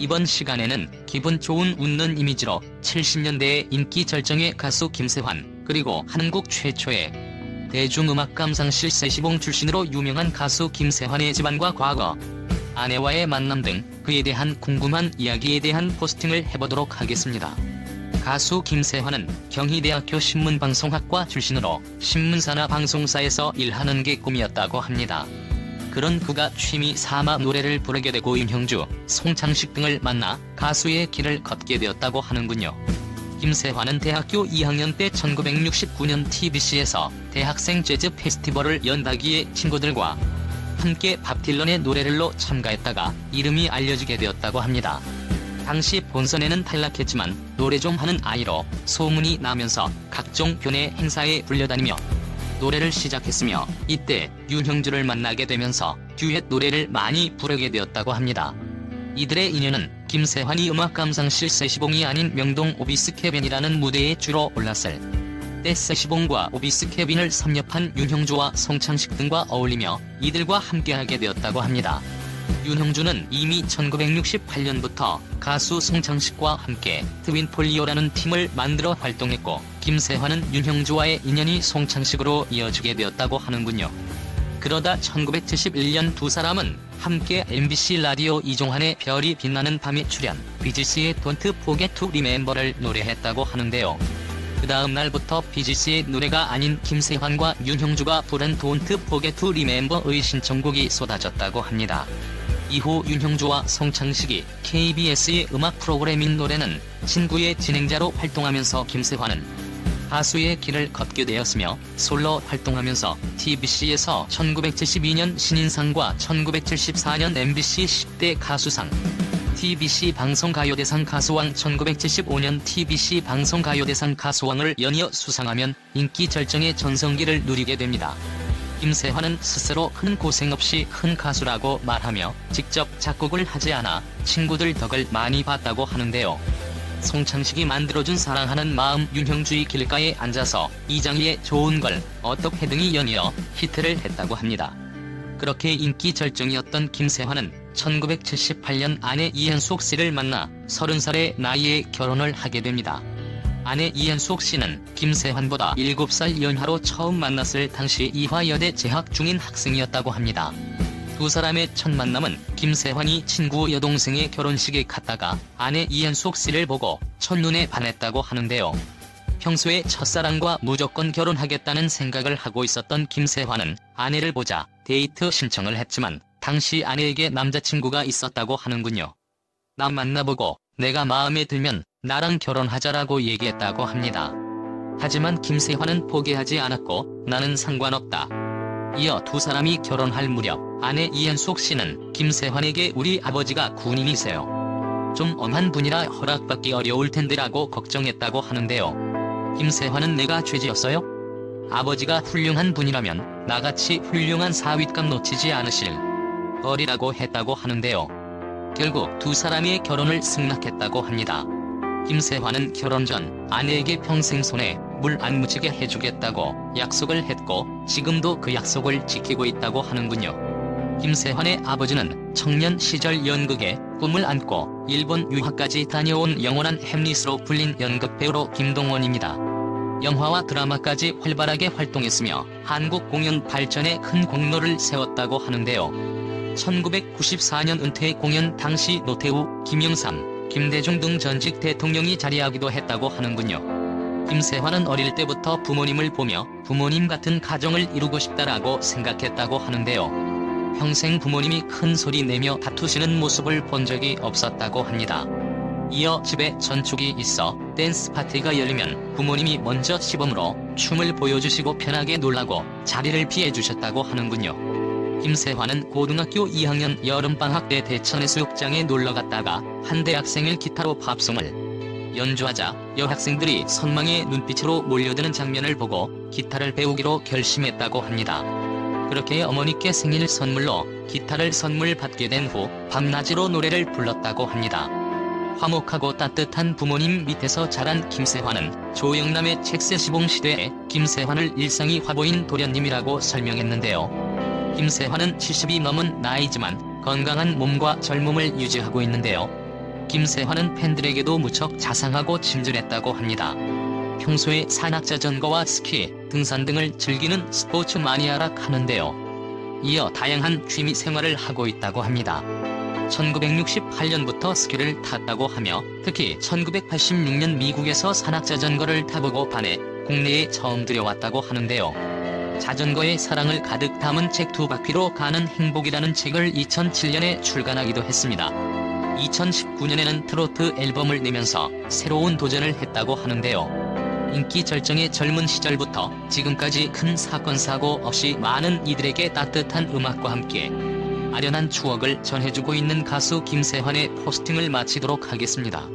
이번 시간에는 기분 좋은 웃는 이미지로 70년대의 인기 절정의 가수 김세환, 그리고 한국 최초의 대중음악 감상실 세시봉 출신으로 유명한 가수 김세환의 집안과 과거, 아내와의 만남 등 그에 대한 궁금한 이야기에 대한 포스팅을 해보도록 하겠습니다. 가수 김세환은 경희대학교 신문방송학과 출신으로 신문사나 방송사에서 일하는 게 꿈이었다고 합니다. 그런 그가 취미 삼아 노래를 부르게 되고 임형주, 송창식 등을 만나 가수의 길을 걷게 되었다고 하는군요. 김세환은 대학교 2학년 때 1969년 TBC에서 대학생 재즈 페스티벌을 연다기에 친구들과 함께 밥 딜런의 노래를로 참가했다가 이름이 알려지게 되었다고 합니다. 당시 본선에는 탈락했지만 노래 좀 하는 아이로 소문이 나면서 각종 교내 행사에 불려다니며 노래를 시작했으며, 이때 윤형주를 만나게 되면서 듀엣 노래를 많이 부르게 되었다고 합니다. 이들의 인연은 김세환이 음악 감상실 세시봉이 아닌 명동 오비스 캐빈이라는 무대에 주로 올랐을 때 세시봉과 오비스 캐빈을 섭렵한 윤형주와 송창식 등과 어울리며 이들과 함께하게 되었다고 합니다. 윤형주는 이미 1968년부터 가수 송창식과 함께 트윈폴리오라는 팀을 만들어 활동했고, 김세환은 윤형주와의 인연이 송창식으로 이어지게 되었다고 하는군요. 그러다 1971년 두 사람은 함께 MBC 라디오 이종환의 별이 빛나는 밤에 출연, 비지스의 Don't Forget to Remember를 노래했다고 하는데요. 그 다음 날부터 비지스의 노래가 아닌 김세환과 윤형주가 부른 Don't Forget to Remember의 신청곡이 쏟아졌다고 합니다. 이후 윤형주와 송창식이 KBS의 음악 프로그램인 노래는 친구의 진행자로 활동하면서 김세환은 가수의 길을 걷게 되었으며, 솔로 활동하면서 TBC에서 1972년 신인상과 1974년 MBC 10대 가수상, TBC 방송가요대상 가수왕, 1975년 TBC 방송가요대상 가수왕을 연이어 수상하면 인기 절정의 전성기를 누리게 됩니다. 김세환은 스스로 큰 고생 없이 큰 가수라고 말하며 직접 작곡을 하지 않아 친구들 덕을 많이 봤다고 하는데요. 송창식이 만들어준 사랑하는 마음, 윤형주의 길가에 앉아서, 이장희의 좋은 걸, 어떻게 등이 연이어 히트를 했다고 합니다. 그렇게 인기 절정이었던 김세환은 1978년 아내 이현숙 씨를 만나 30살의 나이에 결혼을 하게 됩니다. 아내 이현숙 씨는 김세환보다 7살 연하로 처음 만났을 당시 이화여대 재학 중인 학생이었다고 합니다. 두 사람의 첫 만남은 김세환이 친구 여동생의 결혼식에 갔다가 아내 이현숙 씨를 보고 첫눈에 반했다고 하는데요. 평소에 첫사랑과 무조건 결혼하겠다는 생각을 하고 있었던 김세환은 아내를 보자 데이트 신청을 했지만 당시 아내에게 남자친구가 있었다고 하는군요. 나 만나보고 내가 마음에 들면 나랑 결혼하자라고 얘기했다고 합니다. 하지만 김세환은 포기하지 않았고 나는 상관없다. 이어 두 사람이 결혼할 무렵 아내 이현숙 씨는 김세환에게 우리 아버지가 군인이세요. 좀 엄한 분이라 허락받기 어려울 텐데라고 걱정했다고 하는데요. 김세환은 내가 죄지었어요? 아버지가 훌륭한 분이라면 나같이 훌륭한 사윗감 놓치지 않으실 거리라고 했다고 하는데요. 결국 두 사람의 결혼을 승낙했다고 합니다. 김세환은 결혼 전 아내에게 평생 손에 물 안 묻히게 해주겠다고 약속을 했고 지금도 그 약속을 지키고 있다고 하는군요. 김세환의 아버지는 청년 시절 연극에 꿈을 안고 일본 유학까지 다녀온 영원한 햄릿으로 불린 연극배우로 김동원입니다. 영화와 드라마까지 활발하게 활동했으며 한국 공연 발전에 큰 공로를 세웠다고 하는데요. 1994년 은퇴 공연 당시 노태우, 김영삼, 김대중 등 전직 대통령이 자리하기도 했다고 하는군요. 김세환은 어릴 때부터 부모님을 보며 부모님 같은 가정을 이루고 싶다라고 생각했다고 하는데요. 평생 부모님이 큰 소리 내며 다투시는 모습을 본 적이 없었다고 합니다. 이어 집에 전축이 있어 댄스 파티가 열리면 부모님이 먼저 시범으로 춤을 보여주시고 편하게 놀라고 자리를 피해주셨다고 하는군요. 김세환은 고등학교 2학년 여름방학 때 대천해수욕장에 놀러갔다가 한 대학생을 기타로 팝송을 연주하자 여학생들이 선망의 눈빛으로 몰려드는 장면을 보고 기타를 배우기로 결심했다고 합니다. 그렇게 어머니께 생일 선물로 기타를 선물 받게 된 후 밤낮으로 노래를 불렀다고 합니다. 화목하고 따뜻한 부모님 밑에서 자란 김세환은 조영남의 책세시봉 시대에 김세환을 일상이 화보인 도련님이라고 설명했는데요. 김세환은 70이 넘은 나이지만 건강한 몸과 젊음을 유지하고 있는데요. 김세환은 팬들에게도 무척 자상하고 친절했다고 합니다. 평소에 산악자전거와 스키, 등산 등을 즐기는 스포츠 마니아라 하는데요. 이어 다양한 취미 생활을 하고 있다고 합니다. 1968년부터 스키를 탔다고 하며 특히 1986년 미국에서 산악자전거를 타보고 반해 국내에 처음 들여왔다고 하는데요. 자전거의 사랑을 가득 담은 책 2바퀴로 가는 행복이라는 책을 2007년에 출간하기도 했습니다. 2019년에는 트로트 앨범을 내면서 새로운 도전을 했다고 하는데요. 인기 절정의 젊은 시절부터 지금까지 큰 사건 사고 없이 많은 이들에게 따뜻한 음악과 함께 아련한 추억을 전해주고 있는 가수 김세환의 포스팅을 마치도록 하겠습니다.